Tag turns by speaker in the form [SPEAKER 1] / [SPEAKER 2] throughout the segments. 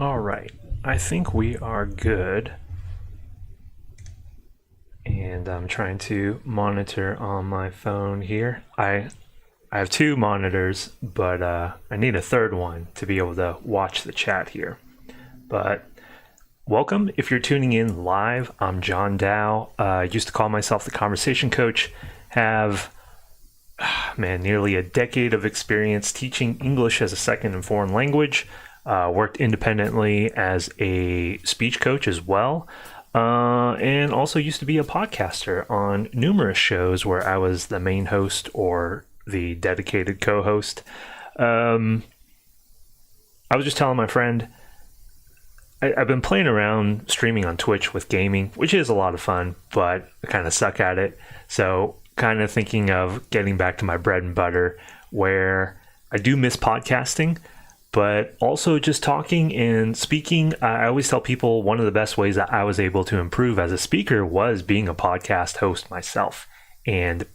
[SPEAKER 1] All right, I think we are good. And I'm trying to monitor on my phone here. I have two monitors, but I need a third one to be able to watch the chat here. But welcome. If you're tuning in live, I'm John Dow. I used to call myself the Conversation Coach. Have nearly a decade of experience teaching English as a second and foreign language. Worked independently as a speech coach as well. And also used to be a podcaster on numerous shows where I was the main host or the dedicated co-host. I was just telling my friend, I've been playing around streaming on Twitch with gaming, which is a lot of fun, but I kind of suck at it. So kind of thinking of getting back to my bread and butter, where I do miss podcasting, but also just talking and speaking. I always tell people one of the best ways that I was able to improve as a speaker was being a podcast host myself. And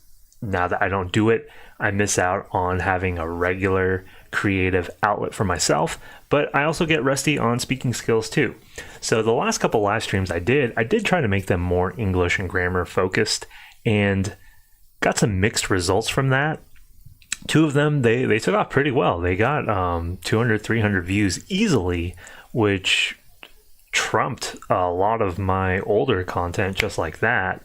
[SPEAKER 1] now that I don't do it, I miss out on having a regular creative outlet for myself, but I also get rusty on speaking skills too. So the last couple live streams I did try to make them more English and grammar focused, and got some mixed results from that. Two of them, they took off pretty well. They got 200, 300 views easily, which trumped a lot of my older content just like that.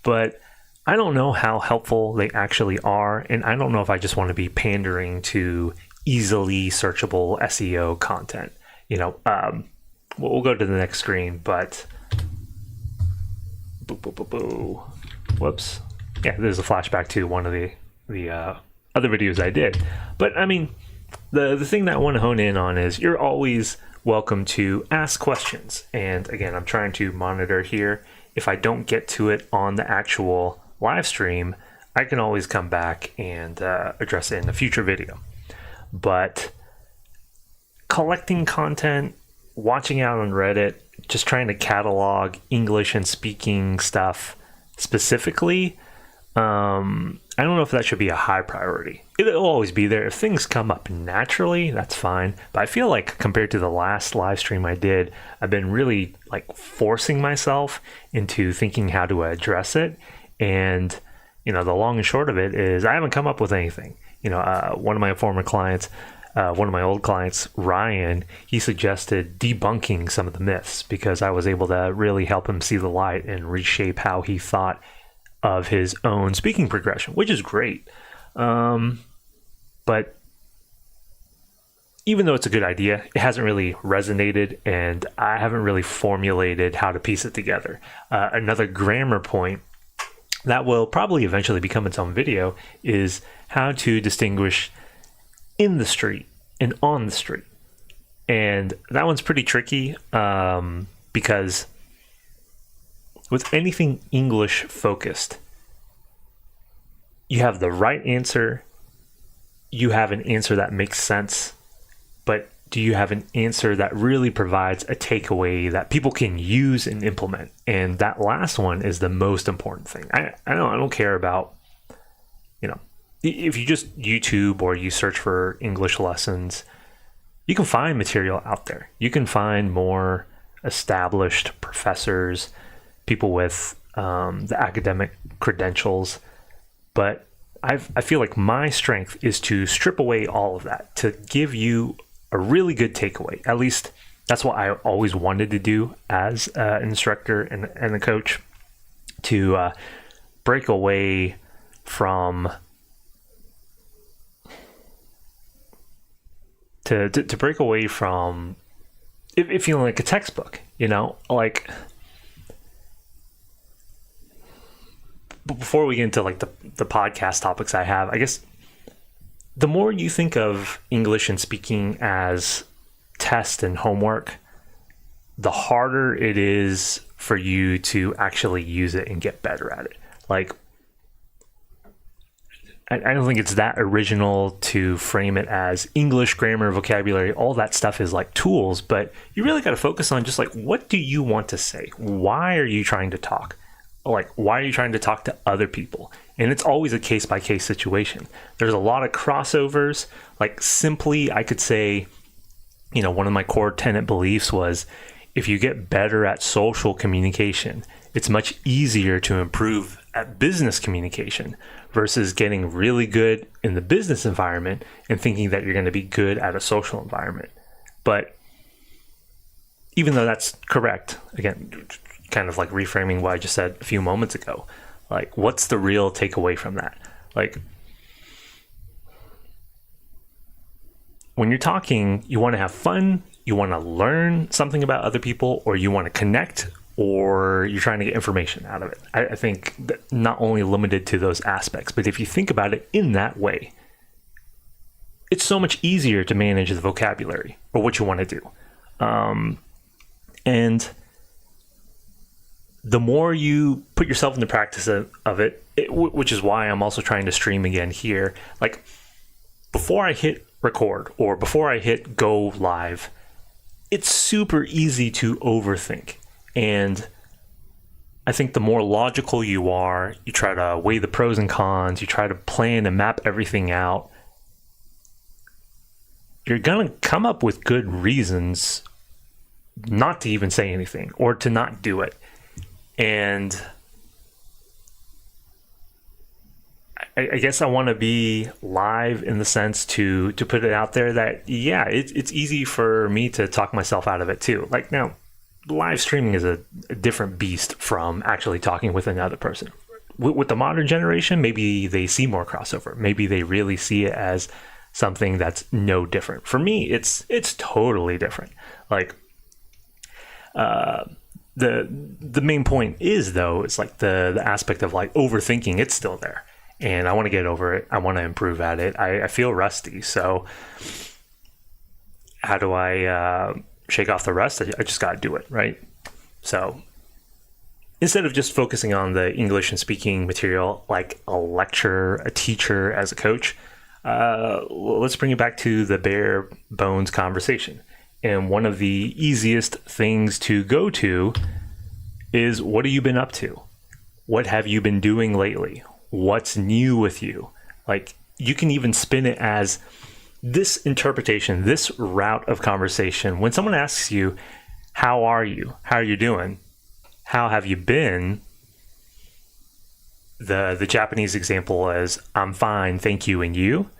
[SPEAKER 1] But I don't know how helpful they actually are, and I don't know if I just want to be pandering to easily searchable SEO content. We'll go to the next screen, but whoops. Yeah, there's a flashback to one of the other videos I did. But I mean, the thing that I want to hone in on is you're always welcome to ask questions. And again, I'm trying to monitor here. If I don't get to it on the actual live stream, I can always come back and address it in a future video. But collecting content, watching out on Reddit, just trying to catalog English and speaking stuff specifically, I don't know if that should be a high priority. It'll always be there. If things come up naturally, that's fine. But I feel like compared to the last live stream I did, I've been really forcing myself into thinking how to address it. And, the long and short of it is I haven't come up with anything. One of my former clients, one of my old clients, Ryan, he suggested debunking some of the myths because I was able to really help him see the light and reshape how he thought of his own speaking progression, which is great. But even though it's a good idea, it hasn't really resonated, and I haven't really formulated how to piece it together. Another grammar point that will probably eventually become its own video is how to distinguish in the street and on the street. And that one's pretty tricky because with anything English focused, you have the right answer, you have an answer that makes sense, but do you have an answer that really provides a takeaway that people can use and implement? And that last one is the most important thing. I don't care about, if you just YouTube or you search for English lessons, you can find material out there. You can find more established professors, people with the academic credentials. But I feel like my strength is to strip away all of that, to give you a really good takeaway. At least that's what I always wanted to do as an instructor and a coach, to break away from to break away from it feeling like a textbook, before we get into the podcast topics I have, I guess the more you think of English and speaking as test and homework, the harder it is for you to actually use it and get better at it. I don't think it's that original to frame it as English, grammar, vocabulary, all that stuff is like tools, but you really got to focus on just what do you want to say? Why are you trying to talk? Why are you trying to talk to other people? And it's always a case-by-case situation. There's a lot of crossovers. Simply, I could say, one of my core tenet beliefs was if you get better at social communication, it's much easier to improve at business communication versus getting really good in the business environment and thinking that you're going to be good at a social environment. But even though that's correct, again, kind of like reframing what I just said a few moments ago, like, what's the real takeaway from that? Like, when you're talking, you want to have fun, you want to learn something about other people, or you want to connect, or you're trying to get information out of it. I think that not only limited to those aspects, but if you think about it in that way, it's so much easier to manage the vocabulary or what you want to do. And the more you put yourself in the practice of it, which is why I'm also trying to stream again here, like before I hit record or before I hit go live, it's super easy to overthink. And I think the more logical you are, you try to weigh the pros and cons, you try to plan and map everything out, you're going to come up with good reasons not to even say anything or to not do it. And I guess I want to be live in the sense to put it out there that, yeah, it's easy for me to talk myself out of it too. Like, now, live streaming is a different beast from actually talking with another person. With the modern generation, maybe they see more crossover. Maybe they really see it as something that's no different. For me, it's totally different. Like, the main point is, though, it's like the aspect of like overthinking. It's still there, and I want to get over it. I want to improve at it. I feel rusty, so how do I shake off the rust? I just got to do it, right? So instead of just focusing on the English and speaking material like a lecturer, a teacher, as a coach, let's bring it back to the bare bones conversation. And one of the easiest things to go to is, what have you been up to? What have you been doing lately? What's new with you? Like, you can even spin it as this interpretation, this route of conversation. When someone asks you, how are you? How are you doing? How have you been? The Japanese example is, I'm fine, thank you, and you,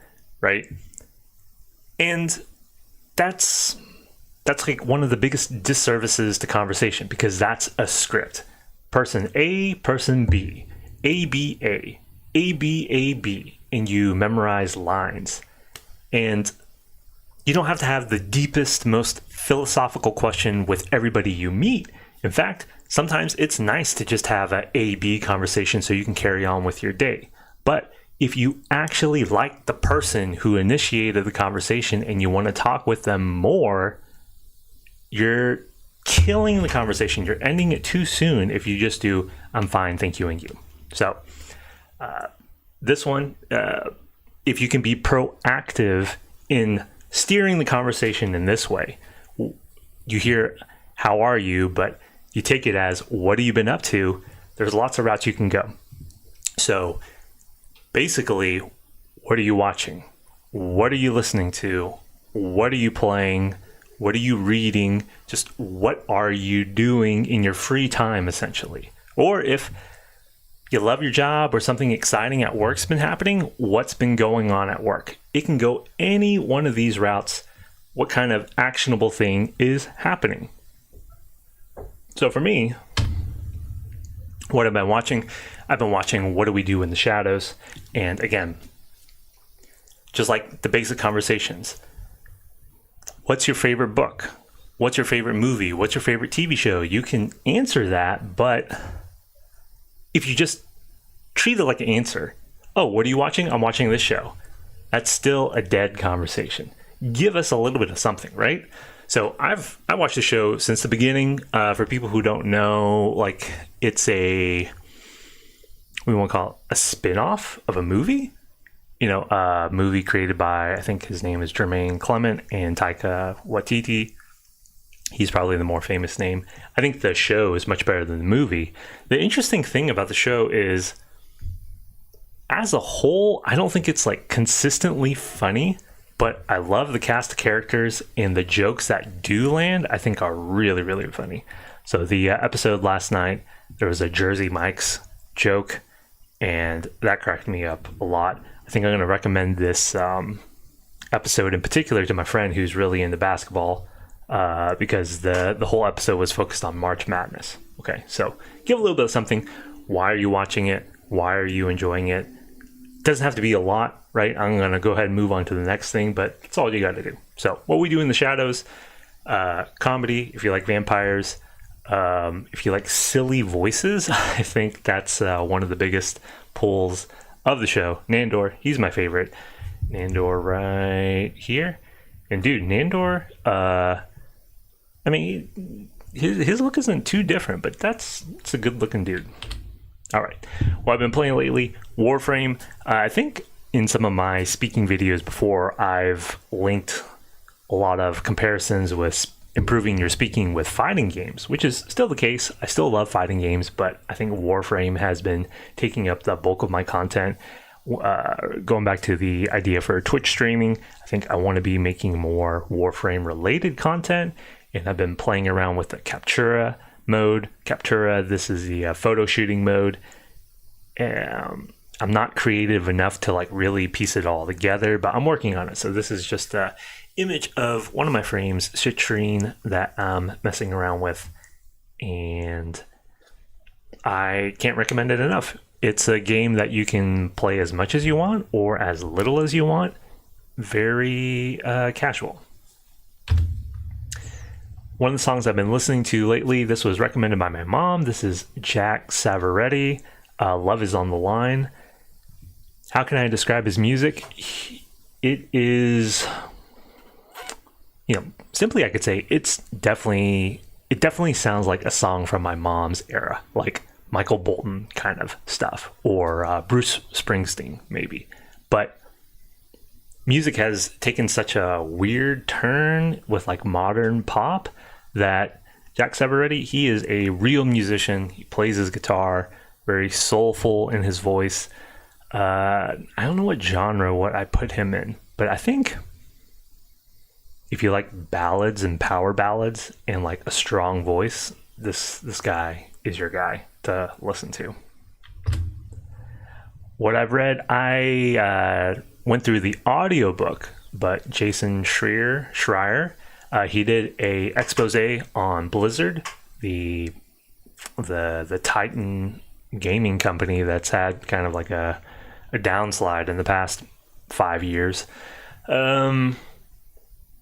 [SPEAKER 1] right? And that's like one of the biggest disservices to conversation, because that's a script. Person A, person B, A, B, A, A, B, A, B, and you memorize lines. And you don't have to have the deepest, most philosophical question with everybody you meet. In fact, sometimes it's nice to just have an A-B conversation so you can carry on with your day. But if you actually like the person who initiated the conversation and you want to talk with them more, you're killing the conversation. You're ending it too soon if you just do, I'm fine, thank you, and you. So this one, if you can be proactive in steering the conversation in this way, you hear, how are you? But you take it as, what have you been up to? There's lots of routes you can go. So basically, what are you watching? What are you listening to? What are you playing? What are you reading? Just what are you doing in your free time, essentially? Or if you love your job or something exciting at work's been happening, what's been going on at work? It can go any one of these routes. What kind of actionable thing is happening? So for me, what I've been watching, What Do We Do in the Shadows? And again, just like the basic conversations. What's your favorite book? What's your favorite movie? What's your favorite TV show? You can answer that, but if you just treat it like an answer, oh, what are you watching? I'm watching this show. That's still a dead conversation. Give us a little bit of something, right? So I watched the show since the beginning. For people who don't know, like, it's we want to call it a spin-off of a movie. A movie created by, I think his name is Jermaine Clement and Taika Waititi. He's probably the more famous name. I think the show is much better than the movie. The interesting thing about the show is, as a whole, I don't think it's like consistently funny. but I love the cast of characters, and the jokes that do land, I think, are really, really funny. So the episode last night, there was a Jersey Mike's joke, and that cracked me up a lot. I think I'm going to recommend this episode in particular to my friend who's really into basketball, because the whole episode was focused on March Madness. Okay, so give a little bit of something. Why are you watching it? Why are you enjoying it? Doesn't have to be a lot, right? I'm going to go ahead and move on to the next thing, but it's all you got to do. So What We Do in the Shadows, comedy, if you like vampires, if you like silly voices, I think that's one of the biggest pulls of the show. Nandor, he's my favorite. Nandor right here. And dude, Nandor, I mean, his look isn't too different, but it's a good looking dude. All right. Well, I've been playing lately Warframe. I think in some of my speaking videos before, I've linked a lot of comparisons with improving your speaking with fighting games, which is still the case. I still love fighting games, but I think Warframe has been taking up the bulk of my content. Going back to the idea for Twitch streaming, I think I want to be making more Warframe related content, and I've been playing around with the Captura mode. Captura, this is the photo shooting mode. I'm not creative enough to like really piece it all together, but I'm working on it. So this is just a image of one of my frames, citrine, that I'm messing around with, and I can't recommend it enough. It's a game that you can play as much as you want or as little as you want. Very casual. One of the songs I've been listening to lately, this was recommended by my mom. This is Jack Savaretti, Love Is on the Line. How can I describe his music? It is, simply I could say it definitely sounds like a song from my mom's era, like Michael Bolton kind of stuff, or Bruce Springsteen maybe. But music has taken such a weird turn with like modern pop that Jack Savaretti, he is a real musician. He plays his guitar, very soulful in his voice. I don't know what I put him in, but I think if you like ballads and power ballads and like a strong voice, this guy is your guy to listen to. What I've read, I went through the audiobook, but Jason Schreier, he did a expose on Blizzard, the Titan gaming company that's had kind of like a downslide in the past 5 years.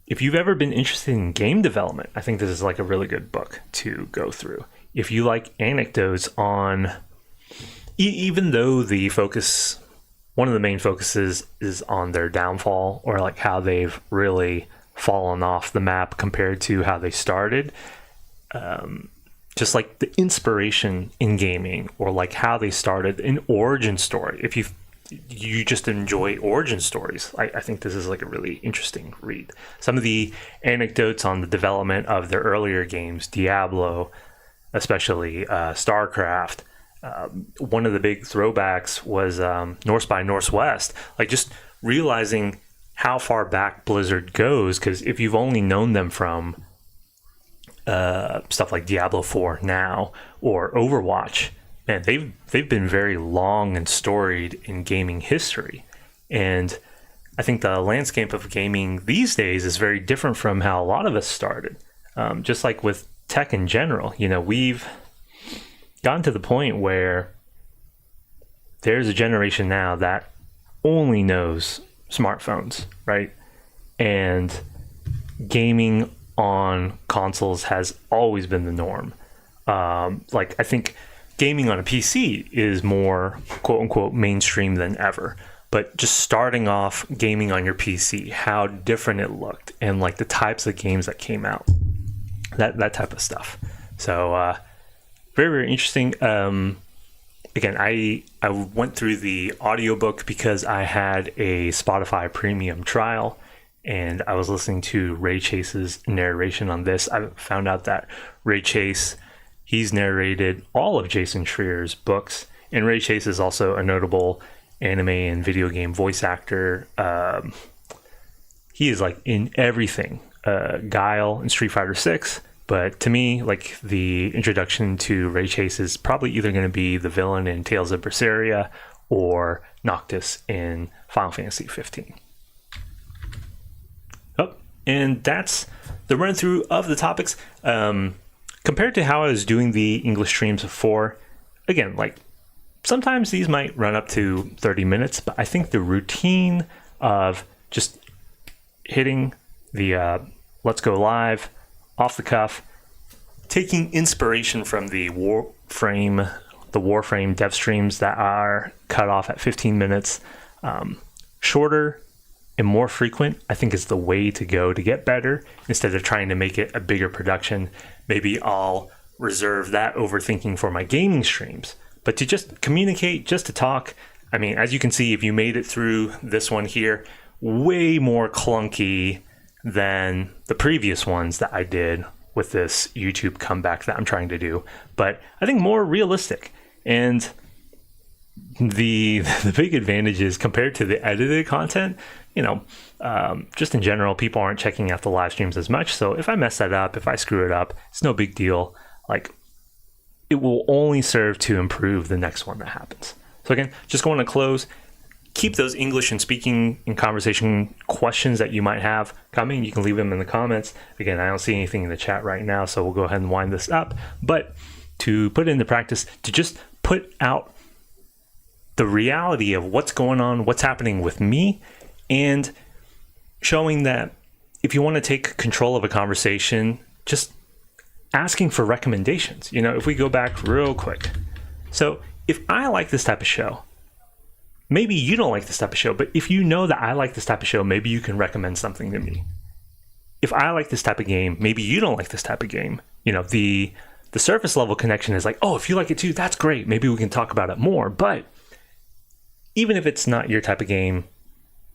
[SPEAKER 1] If you've ever been interested in game development, I think this is like a really good book to go through. If you like anecdotes on, even though one of the main focuses is on their downfall, or like how they've really fallen off the map compared to how they started, just like the inspiration in gaming, or like how they started, an origin story. If you just enjoy origin stories, I think this is like a really interesting read. Some of the anecdotes on the development of their earlier games, Diablo, especially StarCraft. One of the big throwbacks was North by Northwest, like just realizing how far back Blizzard goes, because if you've only known them from stuff like Diablo 4 now or Overwatch, man, they've been very long and storied in gaming history. And I think the landscape of gaming these days is very different from how a lot of us started. Just like with tech in general, we've gotten to the point where there's a generation now that only knows smartphones, right? And gaming on consoles has always been the norm. I think gaming on a PC is more quote unquote mainstream than ever. But just starting off gaming on your PC, how different it looked, and like the types of games that came out, that type of stuff. So very, very interesting. Again, I went through the audiobook because I had a Spotify premium trial, and I was listening to Ray Chase's narration on this. I found out that Ray Chase, he's narrated all of Jason Schreier's books, and Ray Chase is also a notable anime and video game voice actor. he is like in everything. Guile in Street Fighter 6. But to me, like the introduction to Ray Chase is probably either going to be the villain in Tales of Berseria or Noctis in Final Fantasy 15. Oh, and that's the run through of the topics. Compared to how I was doing the English streams before, again, like sometimes these might run up to 30 minutes, but I think the routine of just hitting the let's go live off the cuff, taking inspiration from the Warframe dev streams that are cut off at 15 minutes, shorter and more frequent, I think is the way to go to get better instead of trying to make it a bigger production. Maybe I'll reserve that overthinking for my gaming streams, but to just communicate, just to talk. I mean, as you can see, if you made it through this one here, way more clunky than the previous ones that I did with this YouTube comeback that I'm trying to do, but I think more realistic. And the big advantage is compared to the edited content, just in general, people aren't checking out the live streams as much. So if I mess that up, if I screw it up, it's no big deal. Like, it will only serve to improve the next one that happens. So again, just going to close. Keep those English and speaking and conversation questions that you might have coming. You can leave them in the comments. Again, I don't see anything in the chat right now, so we'll go ahead and wind this up. But to put it into practice, to just put out the reality of what's going on, what's happening with me, and showing that if you want to take control of a conversation, just asking for recommendations. If we go back real quick. So if I like this type of show, maybe you don't like this type of show, but if you know that I like this type of show, maybe you can recommend something to me. If I like this type of game, maybe you don't like this type of game. The surface level connection is like, oh, if you like it too, that's great. Maybe we can talk about it more. But even if it's not your type of game,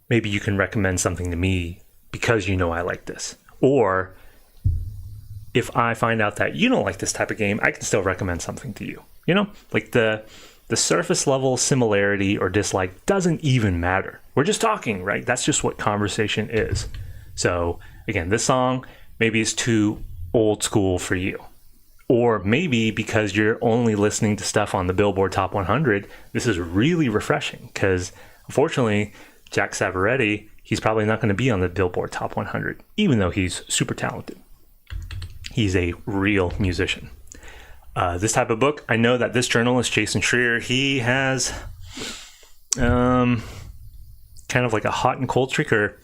[SPEAKER 1] maybe you can recommend something to me because I like this. Or if I find out that you don't like this type of game, I can still recommend something to you. Like the surface level similarity or dislike doesn't even matter. We're just talking, right? That's just what conversation is. So again, this song maybe is too old school for you. Or maybe because you're only listening to stuff on the Billboard Top 100, this is really refreshing because unfortunately, Jack Savaretti, he's probably not going to be on the Billboard Top 100, even though he's super talented. He's a real musician. This type of book, I know that this journalist, Jason Schreier, he has kind of like a hot and cold streak, or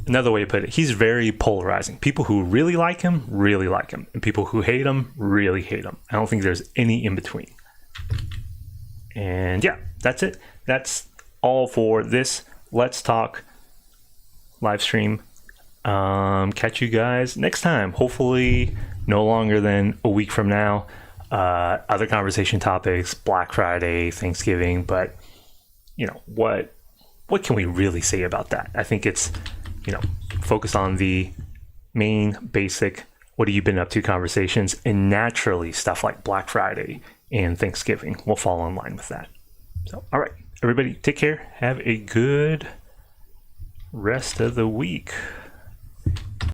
[SPEAKER 1] another way to put it, he's very polarizing. People who really like him, and people who hate him, really hate him. I don't think there's any in between. And yeah, that's it. That's all for this Let's Talk live stream. Catch you guys next time, hopefully no longer than a week from now. Other conversation topics, Black Friday, Thanksgiving, but what can we really say about that? I think it's focus on the main basic what have you been up to conversations, and naturally stuff like Black Friday and Thanksgiving will fall in line with that. So all right, everybody, take care, have a good rest of the week.